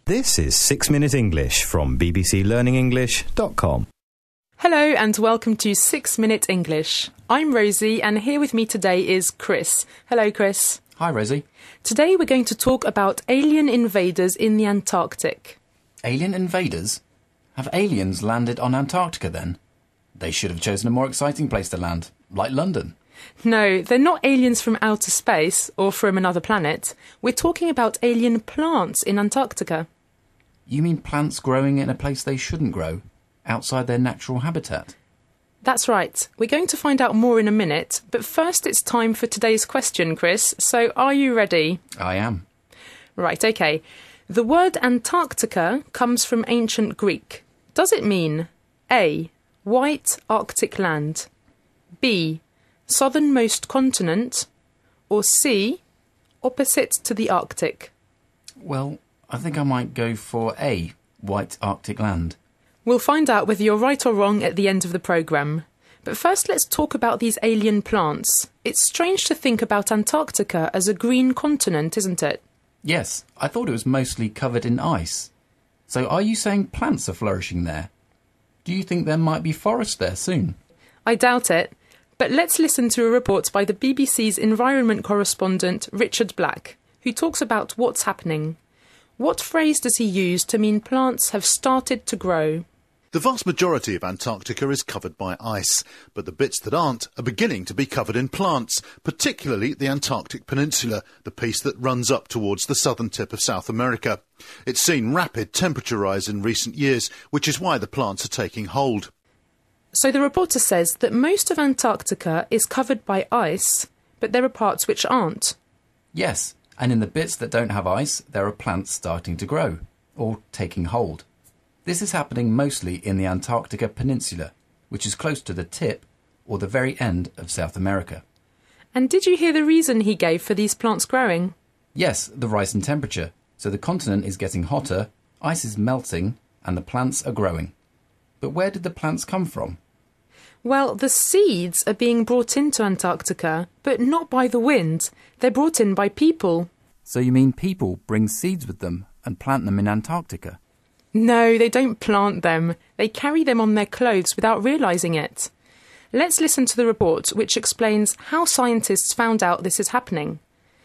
This is 6 Minute English from bbclearningenglish.com. Hello and welcome to 6 Minute English. I'm Rosie and here with me today is Chris. Hello, Chris. Hi, Rosie. Today we're going to talk about alien invaders in the Antarctic. Alien invaders? Have aliens landed on Antarctica then? They should have chosen a more exciting place to land, like London. No, they're not aliens from outer space or from another planet. We're talking about alien plants in Antarctica. You mean plants growing in a place they shouldn't grow, outside their natural habitat? That's right. We're going to find out more in a minute, but first it's time for today's question, Chris. So are you ready? I am. Right, okay. The word Antarctica comes from ancient Greek. Does it mean A. White Arctic land, B. Southernmost continent, or C. Opposite to the Arctic? Well, I think I might go for A. White Arctic land. We'll find out whether you're right or wrong at the end of the programme. But first let's talk about these alien plants. It's strange to think about Antarctica as a green continent, isn't it? Yes, I thought it was mostly covered in ice. So are you saying plants are flourishing there? Do you think there might be forest there soon? I doubt it. But let's listen to a report by the BBC's environment correspondent Richard Black, who talks about what's happening. What phrase does he use to mean plants have started to grow? The vast majority of Antarctica is covered by ice, but the bits that aren't are beginning to be covered in plants, particularly the Antarctic Peninsula, the piece that runs up towards the southern tip of South America. It's seen rapid temperature rise in recent years, which is why the plants are taking hold. So the reporter says that most of Antarctica is covered by ice, but there are parts which aren't. Yes, and in the bits that don't have ice, there are plants starting to grow, or taking hold. This is happening mostly in the Antarctica Peninsula, which is close to the tip or the very end of South America. And did you hear the reason he gave for these plants growing? Yes, the rise in temperature. So the continent is getting hotter, ice is melting, and the plants are growing. But where did the plants come from? Well, the seeds are being brought into Antarctica, but not by the wind. They're brought in by people. So you mean people bring seeds with them and plant them in Antarctica? No, they don't plant them. They carry them on their clothes without realising it. Let's listen to the report, which explains how scientists found out this is happening.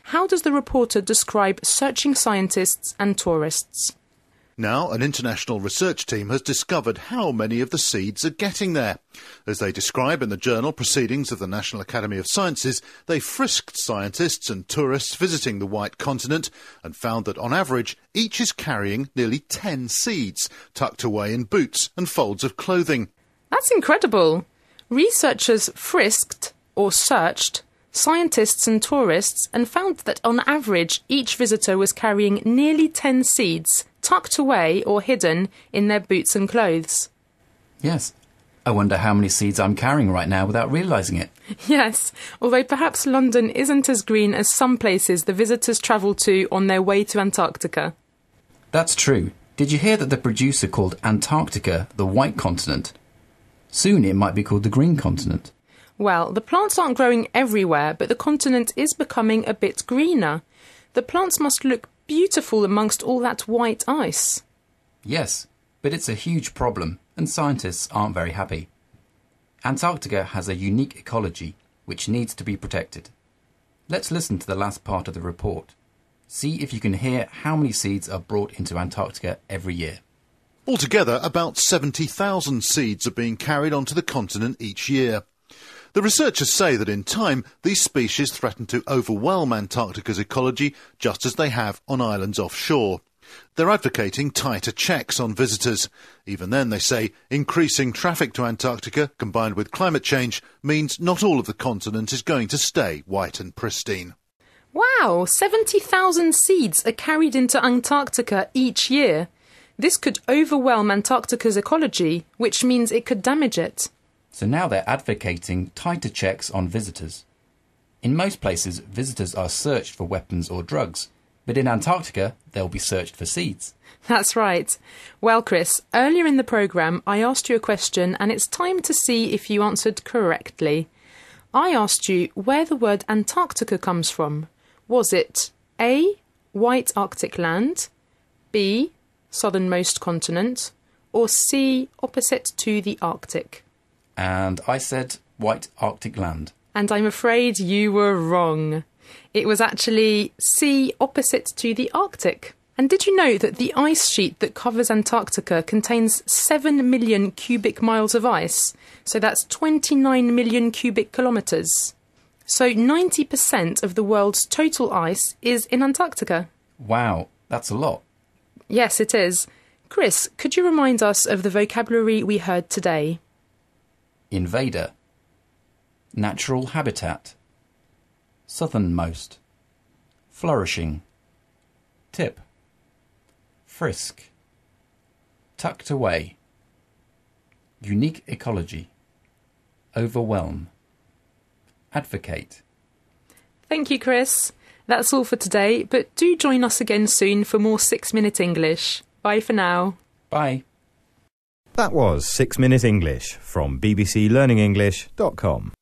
How does the reporter describe searching scientists and tourists? Now, an international research team has discovered how many of the seeds are getting there. As they describe in the journal Proceedings of the National Academy of Sciences, they frisked scientists and tourists visiting the White Continent and found that, on average, each is carrying nearly 10 seeds, tucked away in boots and folds of clothing. That's incredible. Researchers frisked, or searched, scientists and tourists and found that, on average, each visitor was carrying nearly 10 seeds, tucked away or hidden in their boots and clothes. Yes. I wonder how many seeds I'm carrying right now without realising it. Yes, although perhaps London isn't as green as some places the visitors travel to on their way to Antarctica. That's true. Did you hear that the producer called Antarctica the White Continent? Soon it might be called the Green Continent. Well, the plants aren't growing everywhere, but the continent is becoming a bit greener. The plants must look beautiful amongst all that white ice. Yes, but it's a huge problem, and scientists aren't very happy. Antarctica has a unique ecology, which needs to be protected. Let's listen to the last part of the report. See if you can hear how many seeds are brought into Antarctica every year. Altogether, about 70,000 seeds are being carried onto the continent each year. The researchers say that in time, these species threaten to overwhelm Antarctica's ecology just as they have on islands offshore. They're advocating tighter checks on visitors. Even then, they say, increasing traffic to Antarctica combined with climate change means not all of the continent is going to stay white and pristine. Wow, 70,000 seeds are carried into Antarctica each year. This could overwhelm Antarctica's ecology, which means it could damage it. So now they're advocating tighter checks on visitors. In most places, visitors are searched for weapons or drugs, but in Antarctica, they'll be searched for seeds. That's right. Well, Chris, earlier in the programme, I asked you a question and it's time to see if you answered correctly. I asked you where the word Antarctica comes from. Was it A. White Arctic land, B. southernmost continent, or C, opposite to the Arctic? And I said white Arctic land. And I'm afraid you were wrong. It was actually C, opposite to the Arctic. And did you know that the ice sheet that covers Antarctica contains 7 million cubic miles of ice? So that's 29 million cubic kilometres. So 90% of the world's total ice is in Antarctica. Wow, that's a lot. Yes, it is. Chris, could you remind us of the vocabulary we heard today? Invader. Natural habitat. Southernmost. Flourishing. Tip. Frisk. Tucked away. Unique ecology. Overwhelm. Advocate. Thank you, Chris. That's all for today, but do join us again soon for more 6-Minute English. Bye for now. Bye. That was 6 Minute English from bbclearningenglish.com.